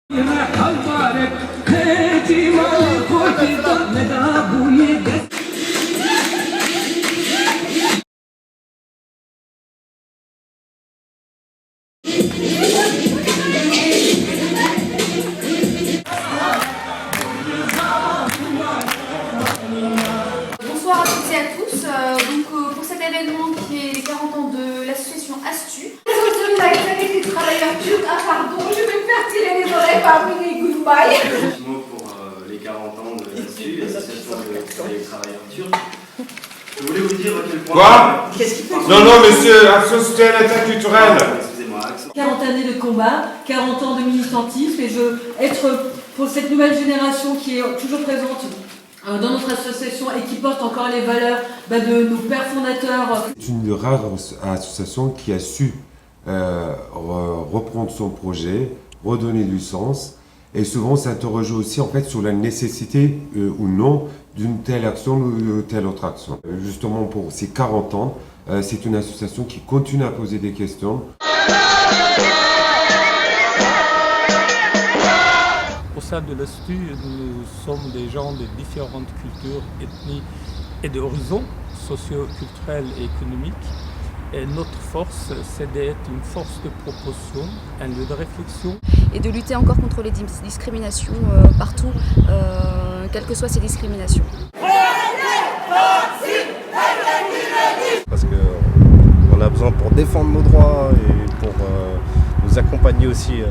Bonsoir à toutes et à tous. Pour cet événement qui est les 40 ans de l'association ASTU. Aujourd'hui, la qualité des travailleurs turcs. Ah pardon, je vais me faire tirer les oreilles parmi les goodbye. Un mot pour les 40 ans de l'ASTU, l'association des travailleurs turcs. Je voulais vous dire à quel point... Quoi? Non, monsieur, action citoyenne interculturelle. Excusez-moi, action. 40 années de combat, 40 ans de militantisme, et je veux être pour cette nouvelle génération qui est toujours présente dans notre association et qui porte encore les valeurs de nos pères fondateurs. C'est une rare association qui a su reprendre son projet, redonner du sens, et souvent s'interroger aussi en fait sur la nécessité ou non d'une telle action ou telle autre action. Justement pour ces 40 ans, c'est une association qui continue à poser des questions. Au sein de l'ASTU, nous sommes des gens de différentes cultures, ethnies et d'horizons socio-culturels et économiques. Et notre force, c'est d'être une force de proposition, un lieu de réflexion. Et de lutter encore contre les discriminations partout, quelles que soient ces discriminations. Parce qu'on a besoin pour défendre nos droits et pour nous accompagner aussi.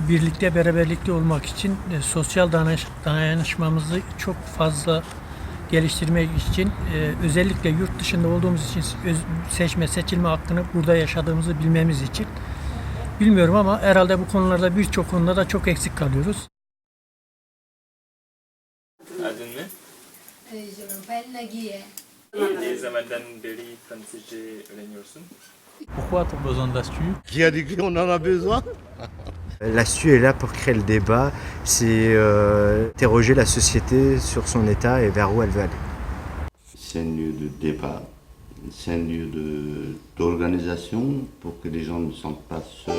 Birlikte, beraberlikte olmak için sosyal dayanışmamızı çok fazla geliştirmek için özellikle yurt dışında olduğumuz için seçilme hakkını burada yaşadığımızı bilmemiz için. Bilmiyorum ama herhalde bu konularda birçok konuda da çok eksik kalıyoruz. Adın ne? Je m'appelle Nagiye. Ne zamandan beri Fransızca öğreniyorsun? Pourquoi a-t-on besoin d'ASTU? Qui a dit qu'on en a besoin? L'ASTU est là pour créer le débat, c'est interroger la société sur son état et vers où elle veut aller. C'est un lieu de débat, c'est un lieu d'organisation pour que les gens ne se sentent pas seuls.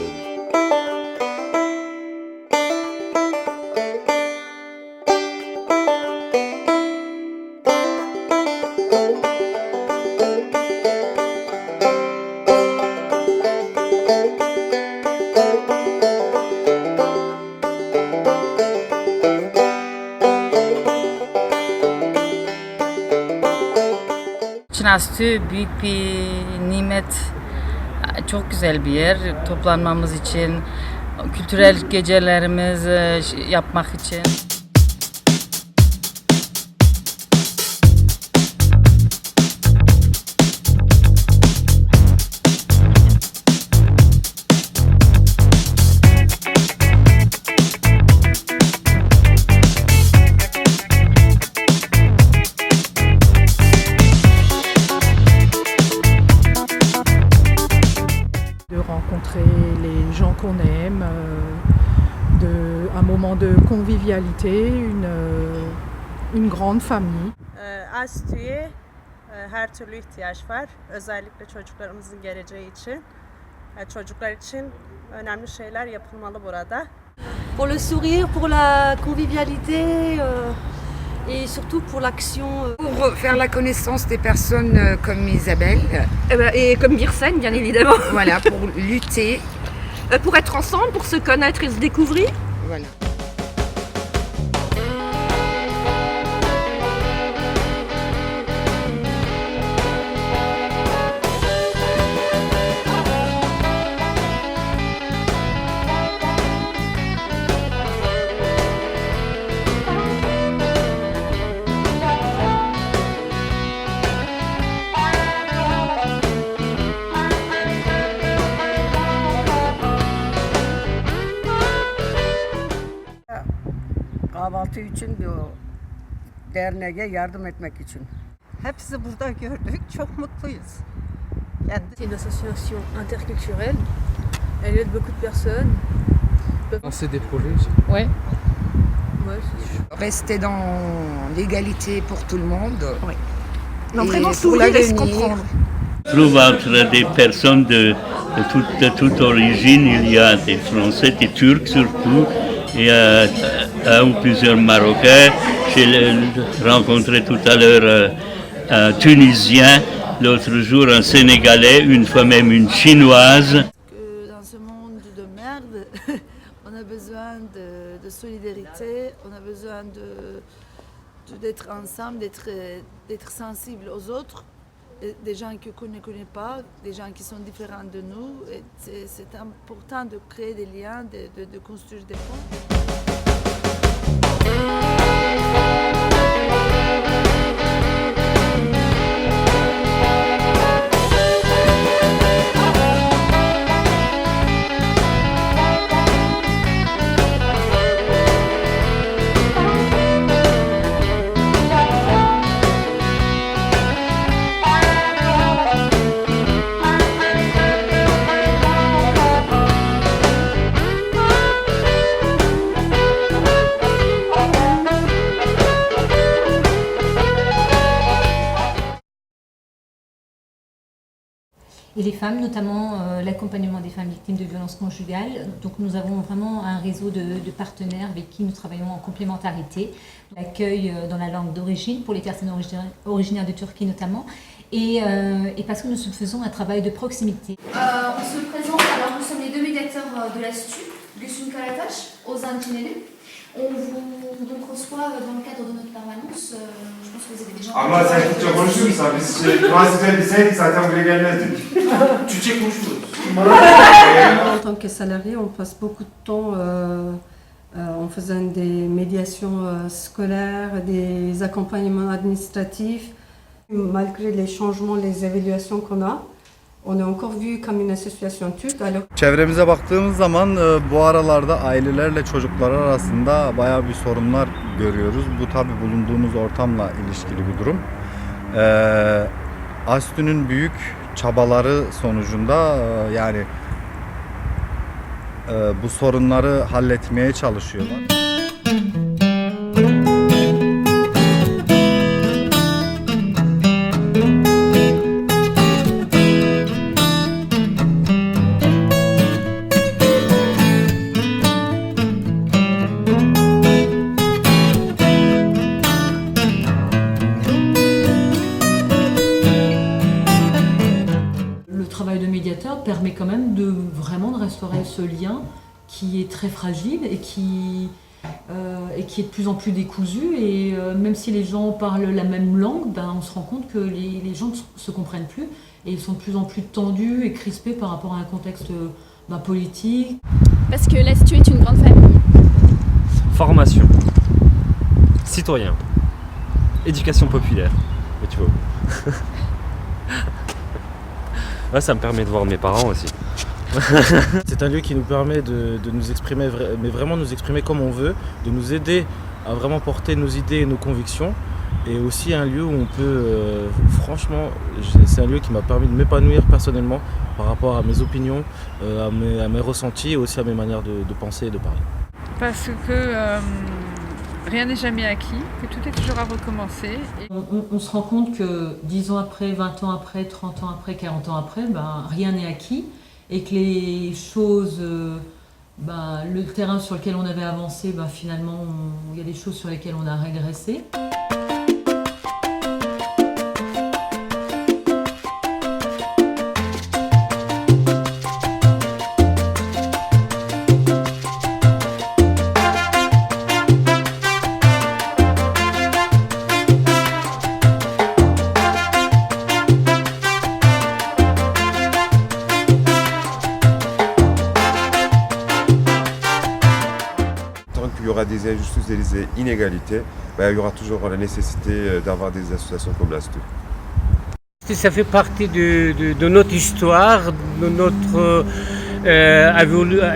ASTÜ büyük bir nimet, çok güzel bir yer toplanmamız için, kültürel gecelerimiz yapmak için. Rencontrer les gens qu'on aime, un moment de convivialité, une grande famille. ASTÜ'ye her türlü ihtiyaç var. Özellikle çocuklarımızın geleceği için. Çocuklar için önemli şeyler yapılmalı burada. Pour le sourire, pour la convivialité et surtout pour l'action. Pour faire la connaissance des personnes comme Isabelle. Et comme Birsen, bien évidemment. Voilà, pour lutter. Pour être ensemble, pour se connaître et se découvrir. Voilà. kahvaltı için bu derneğe yardım etmek için. Hepsi burada gördük. Çok mutluyuz. C'est une association interculturelle. Elle aide beaucoup de personnes. Lancer des projets. Ouais. Ouais, c'est Rester dans l'égalité pour tout le monde. Ouais. Non, vraiment s'ouvrir et se comprendre. trouve entre des personnes de toute origine, il y a des Français, des Turcs surtout, il y a un ou plusieurs Marocains. J'ai rencontré tout à l'heure un Tunisien, l'autre jour un Sénégalais, une fois même une Chinoise. Dans ce monde de merde, on a besoin de solidarité, on a besoin d'être ensemble, d'être sensible aux autres. Des gens qu'on ne connaît pas, des gens qui sont différents de nous. C'est important de créer des liens, de construire des ponts. Et les femmes, notamment l'accompagnement des femmes victimes de violences conjugales. Donc nous avons vraiment un réseau de partenaires avec qui nous travaillons en complémentarité. L'accueil dans la langue d'origine pour les personnes originaires de Turquie notamment. Et parce que nous faisons un travail de proximité. On se présente, alors nous sommes les deux médiateurs de l'ASTU, Gülsün Karataş, Ozan Çineli. On vous donc reçoit dans le cadre de notre permanence. Je pense que vous avez déjà... Ama sen Türkçe konuşuyor musun? Biz Fransızca bilseydik zaten buraya gelmezdik. Türkçe konuşuyoruz. En tant que salarié, on passe beaucoup de temps en faisant des médiations scolaires, des accompagnements administratifs. Malgré les changements, les évaluations qu'on a, on est encore vu comme une association turque. Alors... Çevremize baktığımız zaman bu aralarda ailelerle çocuklar arasında bayağı bir sorunlar görüyoruz. Bu tabi bulunduğumuz ortamla ilişkili bir durum. ASTÜ'nün büyük çabaları sonucunda yani bu sorunları halletmeye çalışıyorlar. Permet quand même de vraiment de restaurer ce lien qui est très fragile et qui est de plus en plus décousu. Et même si les gens parlent la même langue, on se rend compte que les gens ne se comprennent plus et ils sont de plus en plus tendus et crispés par rapport à un contexte politique. Parce que l'ASTU est une grande famille. Formation, citoyen, éducation populaire. Mais tu vois. Ouais, ça me permet de voir mes parents aussi. C'est un lieu qui nous permet de nous exprimer, mais vraiment nous exprimer comme on veut, de nous aider à vraiment porter nos idées et nos convictions. Et aussi un lieu où on peut, franchement, c'est un lieu qui m'a permis de m'épanouir personnellement par rapport à mes opinions, à mes ressentis et aussi à mes manières de penser et de parler. Parce que rien n'est jamais acquis, que tout est toujours à recommencer. On se rend compte que 10 ans après, 20 ans après, 30 ans après, 40 ans après, rien n'est acquis et que les choses, le terrain sur lequel on avait avancé, finalement, il y a des choses sur lesquelles on a régressé. Il y aura des injustices et des inégalités, il y aura toujours la nécessité d'avoir des associations comme l'ASTU. Ça fait partie de notre histoire, de notre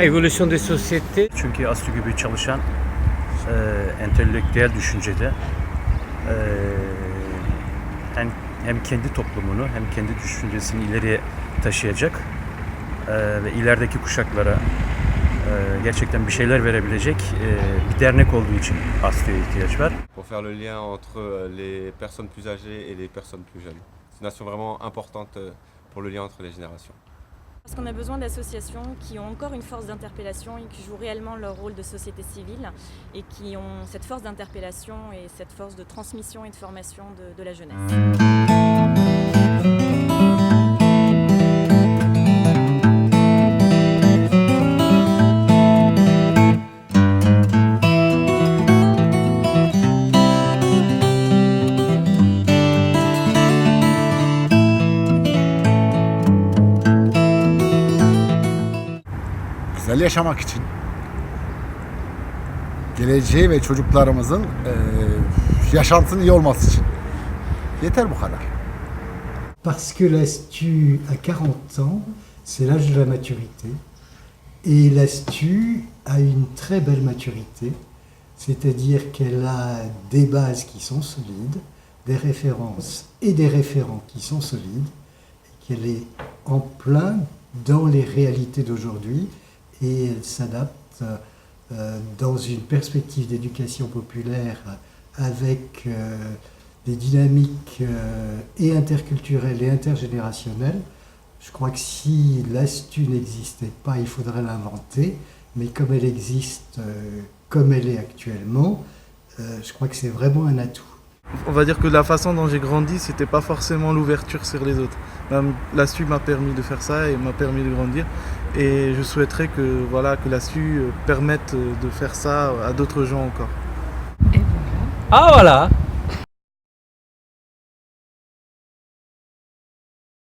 évolution des sociétés. Çünkü ASTÜ gibi çalışan entelektüel düşüncede hem kendi toplumunu hem kendi düşüncesini ileriye taşıyacak ve ilerideki kuşaklara gerçekten bir şeyler verebilecek bir dernek olduğu için ASTÜ'ye ihtiyaç var. Pour faire le lien entre les personnes plus âgées et les personnes plus jeunes. C'est une nation vraiment importante pour le lien entre les générations. Parce qu'on a besoin d'associations qui ont encore une force d'interpellation et qui jouent réellement leur rôle de société civile et qui ont cette force d'interpellation et cette force de transmission et de formation de la jeunesse. Güzel yaşamak için, geleceği ve çocuklarımızın yaşantısının iyi olması için. Yeter bu kadar. Parce que l'ASTU a 40 ans, c'est l'âge de la maturité. Et l'ASTU a une très belle maturité, c'est-à-dire qu'elle a des bases qui sont solides, des références et des référents qui sont solides, et qu'elle est en plein dans les réalités d'aujourd'hui, et elle s'adapte dans une perspective d'éducation populaire avec des dynamiques et interculturelles et intergénérationnelles. Je crois que si l'ASTU n'existait pas, il faudrait l'inventer, mais comme elle existe comme elle est actuellement, je crois que c'est vraiment un atout. On va dire que la façon dont j'ai grandi, c'était pas forcément l'ouverture sur les autres. L'ASTU m'a permis de faire ça et m'a permis de grandir. Et je souhaiterais que, voilà, que l'ASTU permette de faire ça à d'autres gens encore. Ah voilà.